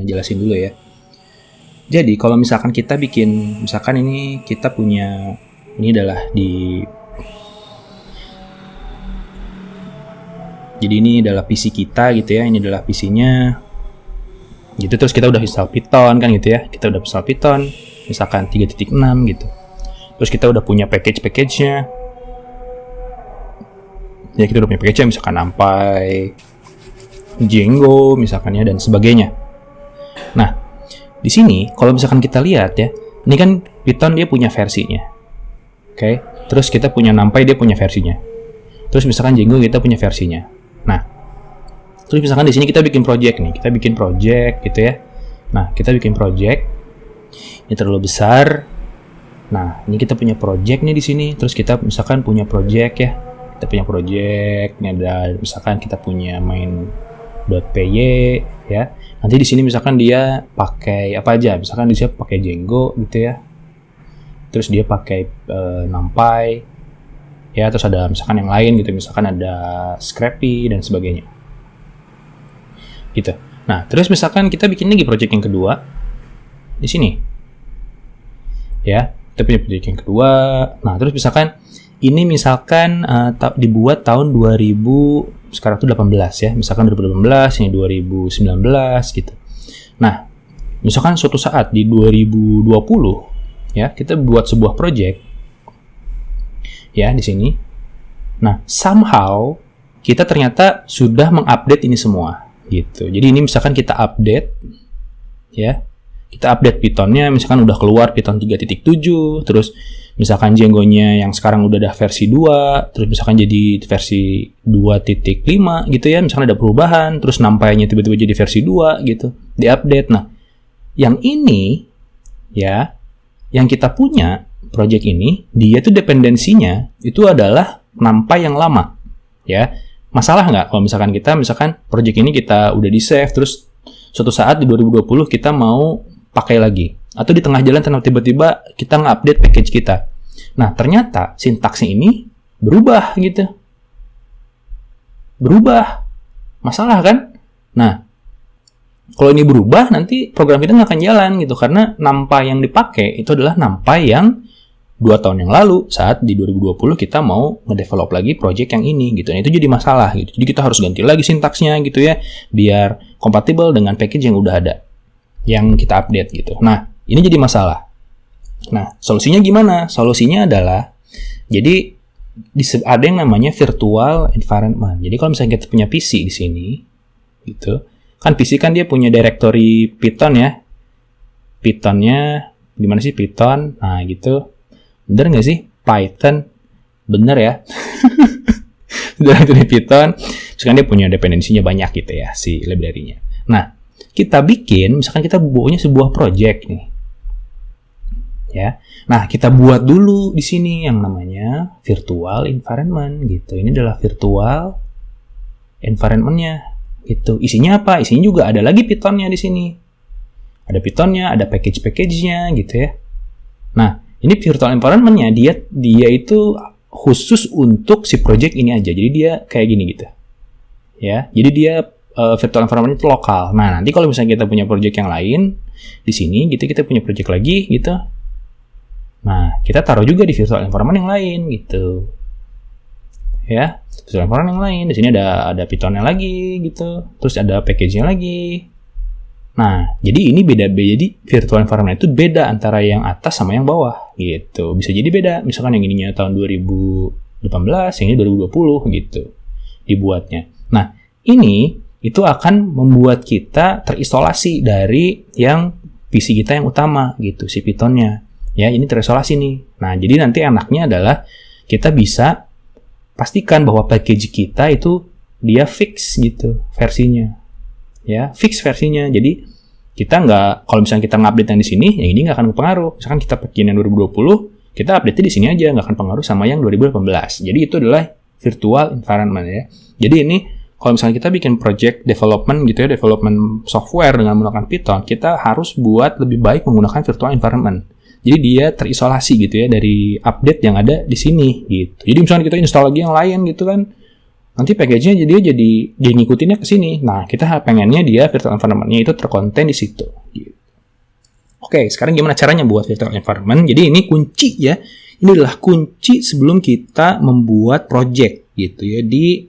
ngejelasin dulu ya. Jadi kalau misalkan kita bikin, misalkan ini kita punya, ini adalah jadi ini adalah PC kita gitu ya, ini adalah PC-nya gitu. Terus kita udah install Python kan gitu ya, kita udah install Python misalkan 3.6 gitu. Terus kita udah punya package-nya ya, kita udah punya package-nya misalkan NumPy, Django misalkan ya, dan sebagainya. Nah di sini kalau misalkan kita lihat ya, ini kan Python dia punya versinya, oke. Terus kita punya NumPy, dia punya versinya. Terus misalkan Django kita punya versinya. Nah, terus misalkan di sini kita bikin project nih, kita bikin project gitu ya. Nah, kita bikin project ini terlalu besar. Nah, ini kita punya project nih di sini. Terus kita misalkan punya project ya, kita punya project. Ini ada misalkan kita punya main.py ya. Nanti di sini misalkan dia pakai apa aja? Misalkan dia pakai Django gitu ya. Terus dia pakai NumPy ya, terus ada misalkan yang lain gitu, misalkan ada Scrappy dan sebagainya. Gitu. Nah, terus misalkan kita bikin lagi project yang kedua di sini. Ya, kita punya project yang kedua. Nah, terus misalkan ini misalkan dibuat tahun 2000 sekarang itu 18 ya, misalkan 2018, ini 2019 gitu. Nah, misalkan suatu saat di 2020 ya, kita buat sebuah project ya di sini. Nah, somehow kita ternyata sudah mengupdate ini semua gitu. Jadi ini misalkan kita update ya. Kita update Python-nya, misalkan udah keluar Python 3.7, terus misalkan Django-nya yang sekarang udah ada versi 2, terus misalkan jadi versi 2.5 gitu ya, misalkan ada perubahan, terus NumPy-nya tiba-tiba jadi versi 2 gitu, diupdate. Nah, yang ini ya, yang kita punya project ini, dia tuh dependensinya itu adalah NumPy yang lama ya. Masalah nggak kalau misalkan project ini kita udah di-save, terus suatu saat di 2020 kita mau pakai lagi, atau di tengah jalan tiba-tiba kita nge-update package kita. Nah, ternyata sintaksnya ini berubah gitu. Berubah. Masalah kan? Nah, kalau ini berubah, nanti program kita nggak akan jalan gitu, karena NumPy yang dipakai itu adalah NumPy yang 2 tahun yang lalu saat di 2020 kita mau ngedevelop lagi project yang ini gitu. Nah, itu jadi masalah gitu. Jadi kita harus ganti lagi sintaksnya gitu ya, biar kompatibel dengan package yang udah ada, yang kita update gitu. Nah, ini jadi masalah. Nah, solusinya gimana? Solusinya adalah, jadi ada yang namanya virtual environment. Jadi kalau misalnya kita punya PC di sini, gitu, kan PC kan dia punya directory Python ya. Pythonnya gimana sih Python? Nah, gitu. Bener nggak sih? Python. Bener ya? Directory Python. Terus kan dia punya dependensinya banyak gitu ya, si library-nya. Nah, kita bikin, misalkan kita bawanya sebuah project nih, ya. Nah, kita buat dulu di sini yang namanya virtual environment gitu. Ini adalah virtual environment-nya gitu. Isinya apa? Isinya juga ada lagi Python-nya di sini. Ada Python-nya, ada package-package-nya gitu ya. Nah, ini virtual environment-nya dia itu khusus untuk si project ini aja. Jadi dia kayak gini gitu. Ya. Jadi dia virtual environment itu lokal. Nah, nanti kalau misalnya kita punya project yang lain di sini gitu, kita punya project lagi gitu. Nah, kita taruh juga di virtual environment yang lain gitu. Ya, virtual environment yang lain. Di sini ada Python-nya lagi gitu. Terus ada package-nya lagi. Nah, jadi ini beda. Jadi virtual environment itu beda antara yang atas sama yang bawah gitu. Bisa jadi beda. Misalkan yang ininya tahun 2018, yang ini 2020 gitu dibuatnya. Nah, ini itu akan membuat kita terisolasi dari yang PC kita yang utama gitu, si Python-nya. Ya, ini terisolasi nih. Nah, jadi nanti enaknya adalah kita bisa pastikan bahwa package kita itu dia fix gitu versinya. Ya, fix versinya. Jadi kita nggak, kalau misalnya kita ngupdate yang di sini, yang ini nggak akan berpengaruh. Misalkan kita bikin yang 2020, kita update di sini aja, nggak akan pengaruh sama yang 2018. Jadi itu adalah virtual environment ya. Jadi ini kalau misalnya kita bikin project development gitu ya, development software dengan menggunakan Python, kita harus buat lebih baik menggunakan virtual environment. Jadi dia terisolasi gitu ya dari update yang ada di sini gitu. Jadi misalnya kita install lagi yang lain gitu kan, nanti package-nya dia ngikutinnya ke sini. Nah, kita pengennya dia virtual environment-nya itu terkonten di situ. Gitu. Oke, sekarang gimana caranya buat virtual environment? Jadi ini kunci ya. Ini adalah kunci sebelum kita membuat project gitu ya di